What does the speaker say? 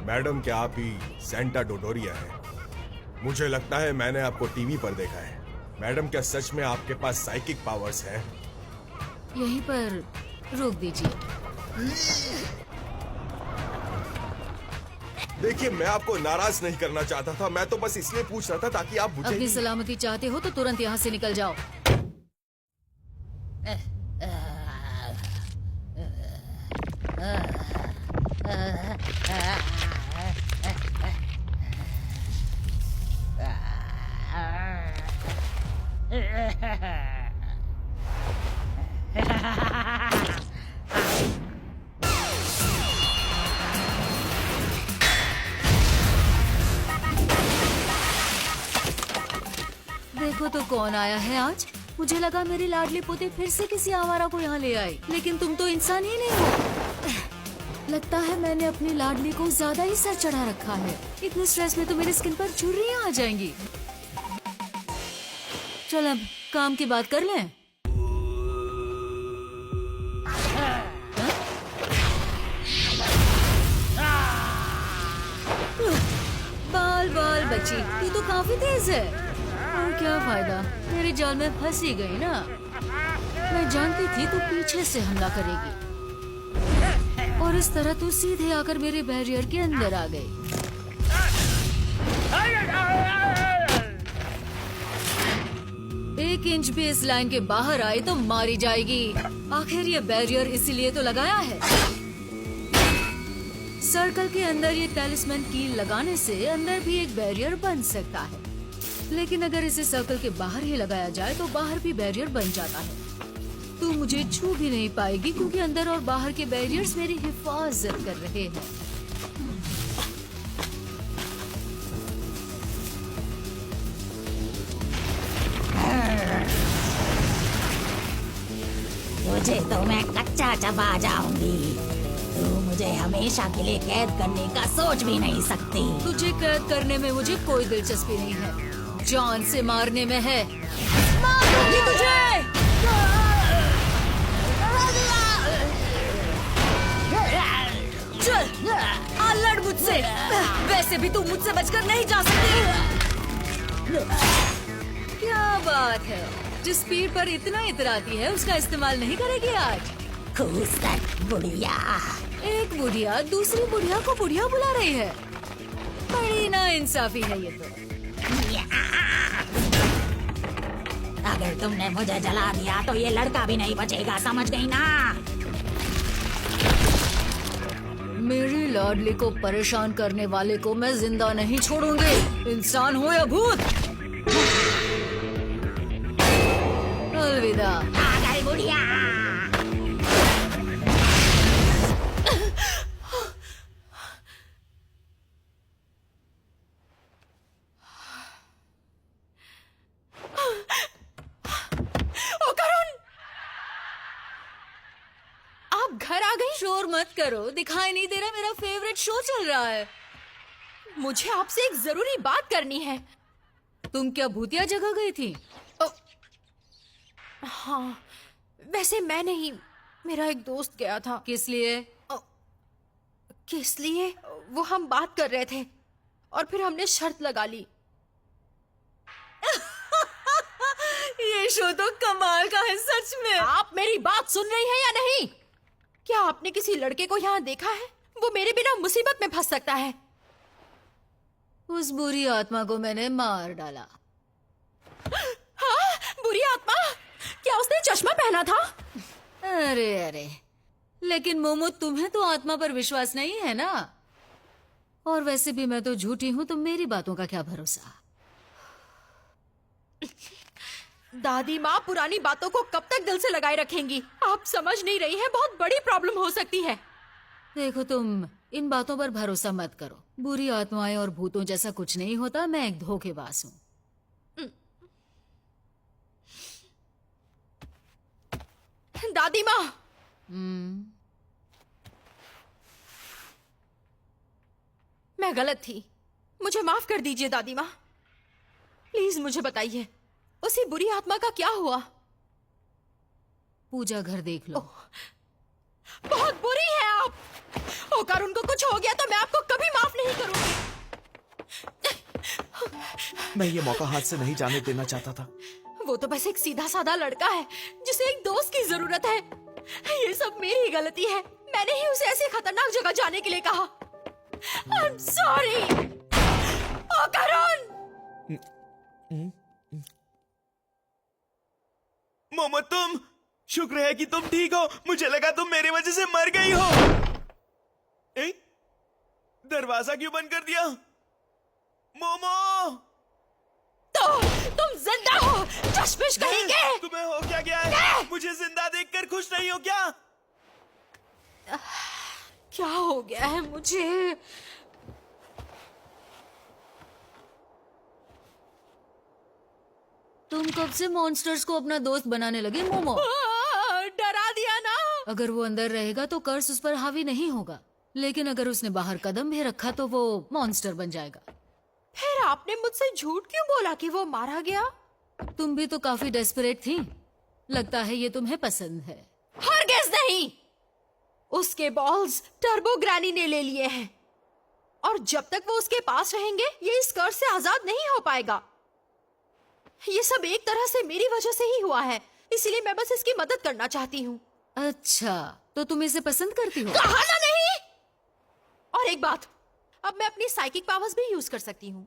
Madam, क्या आप ही Santa डोडोरिया हैं? मुझे लगता है मैंने आपको टीवी पर देखा है। मैडम, क्या सच में आपके पास साइकिक पावर्स हैं? यहीं पर रोक दीजिए। देखिए, मैं आपको नाराज नहीं करना चाहता था, मैं तो बस इसलिए पूछ रहा था ताकि आप मुझे अपनी सलामती चाहते हो तो तुरंत यहाँ से निकल जाओ। देखो तो कौन आया है आज। मुझे लगा मेरी लाडली पोती फिर से किसी आवारा को यहाँ ले आई, लेकिन तुम तो इंसान ही नहीं हो। लगता है मैंने अपनी लाडली को ज्यादा ही सर चढ़ा रखा है। इतने स्ट्रेस में तो मेरी स्किन पर झुर्रियाँ आ जाएंगी। चल अब काम की बात कर लें। बाल बाल बच्ची, तू तो काफी तेज है। और क्या फायदा, मेरे जाल में फंस ही गई ना। मैं जानती थी तू पीछे से हमला करेगी और इस तरह तू सीधे आकर मेरे बैरियर के अंदर आ गई। एक इंच भी इस लाइन के बाहर आई तो मारी जाएगी। आखिर ये बैरियर इसीलिए तो लगाया है। सर्कल के अंदर ये टैलिस्मैन कील लगाने से अंदर भी एक बैरियर बन सकता है, लेकिन अगर इसे सर्कल के बाहर ही लगाया जाए तो बाहर भी बैरियर बन जाता है। तू मुझे छू भी नहीं पाएगी क्योंकि अंदर और बाहर के बैरियर्स मेरी हिफाजत कर रहे हैं। तुझे तो मैं कच्चा चबा जाऊंगी। तू मुझे हमेशा के लिए कैद करने का सोच भी नहीं सकती। तुझे कैद करने में मुझे कोई दिलचस्पी नहीं है, जान से मारने में है। मार दूंगी तुझे। चल आ लड़ मुझसे। वैसे भी तू मुझसे बचकर नहीं जा सकती। क्या बात है, जिस स्पीड पर इतना इतराती है उसका इस्तेमाल नहीं करेगी आज? खूसट बुढ़िया। एक बुढ़िया दूसरी बुढ़िया को बुढ़िया बुला रही है। बड़ी ना इंसाफी है ये तो। अगर तुमने मुझे जला दिया तो ये लड़का भी नहीं बचेगा, समझ गई ना? मेरी लाडली को परेशान करने वाले को मैं जिंदा नहीं छोड़ूंगी, इंसान हो या भूत। अलविदा। आ गई बुढ़िया। घर आ गई। शोर मत करो, दिखाई नहीं दे रहा मेरा फेवरेट शो चल रहा है। मुझे आपसे एक जरूरी बात करनी है। तुम क्या भूतिया जगह गई थी? हाँ, वैसे मैं नहीं, मेरा एक दोस्त गया था। किस लिए? किस लिए? वो हम बात कर रहे थे और फिर हमने शर्त लगा ली। ये शो तो कमाल का है सच में। आप मेरी बात सुन रही हैं या नहीं? क्या आपने किसी लड़के को यहाँ देखा है? वो मेरे बिना मुसीबत में फंस सकता है। उस बुरी आत्मा को मैंने मार डाला। हाँ, बुरी आत्मा? क्या उसने चश्मा पहना था? अरे अरे, लेकिन मोमो तुम्हें तो आत्मा पर विश्वास नहीं है ना। और वैसे भी मैं तो झूठी हूँ, तो मेरी बातों का क्या भरोसा। दादी माँ पुरानी बातों को कब तक दिल से लगाए रखेंगी? आप समझ नहीं रही हैं, बहुत बड़ी प्रॉब्लम हो सकती है। देखो, तुम इन बातों पर भरोसा मत करो। बुरी आत्माएं और भूतों जैसा कुछ नहीं होता। मैं एक धोखेबाज हूँ। दादी माँ, मैं गलत थी, मुझे माफ कर दीजिए दादी माँ। प्लीज मुझे बताइए, उसी बुरी आत्मा का क्या हुआ? पूजा घर देख लो। बहुत बुरी है आप। होकर उनको कुछ हो गया तो मैं आपको कभी माफ नहीं मैं ये मौका हाथ से नहीं जाने देना चाहता था। वो तो बस एक सीधा साधा लड़का है जिसे एक दोस्त की जरूरत है। ये सब मेरी ही गलती है। मैंने ही उसे ऐसी खतरनाक जगह जाने के लिए कहा। I'm sorry। ओ करुण! मोमो तुम, शुक्र है कि तुम ठीक हो। मुझे लगा तुम मेरी वजह से मर गई हो। ए? दरवाजा क्यों बंद कर दिया? मोमो! तो तुम जिंदा हो, चश्मिश कहेंगे। तुम्हें हो क्या गया है? मुझे जिंदा देखकर खुश नहीं हो क्या? क्या हो गया है मुझे? तुम कब से मॉन्स्टर्स को अपना दोस्त बनाने लगे मोमो? डरा दिया ना। अगर वो अंदर रहेगा तो कर्स उस पर हावी नहीं होगा, लेकिन अगर उसने बाहर कदम भी रखा तो वो मॉन्स्टर बन जाएगा। फिर आपने मुझसे झूठ क्यों बोला कि वो मारा गया? तुम भी तो काफी डेस्परेट थी। लगता है ये तुम्हें पसंद है। हरगिज़ नहीं। उसके बॉल्स टर्बो ग्रैनी ने ले लिए हैं और जब तक वो उसके पास रहेंगे ये इस कर्ज से आजाद नहीं हो पाएगा। ये सब एक तरह से मेरी वजह से ही हुआ है, इसीलिए मैं बस इसकी मदद करना चाहती हूँ। अच्छा, तो तुम इसे पसंद करती हो? कहा ना नहीं। और एक बात, अब मैं अपनी साइकिक पावर्स भी यूज कर सकती हूँ।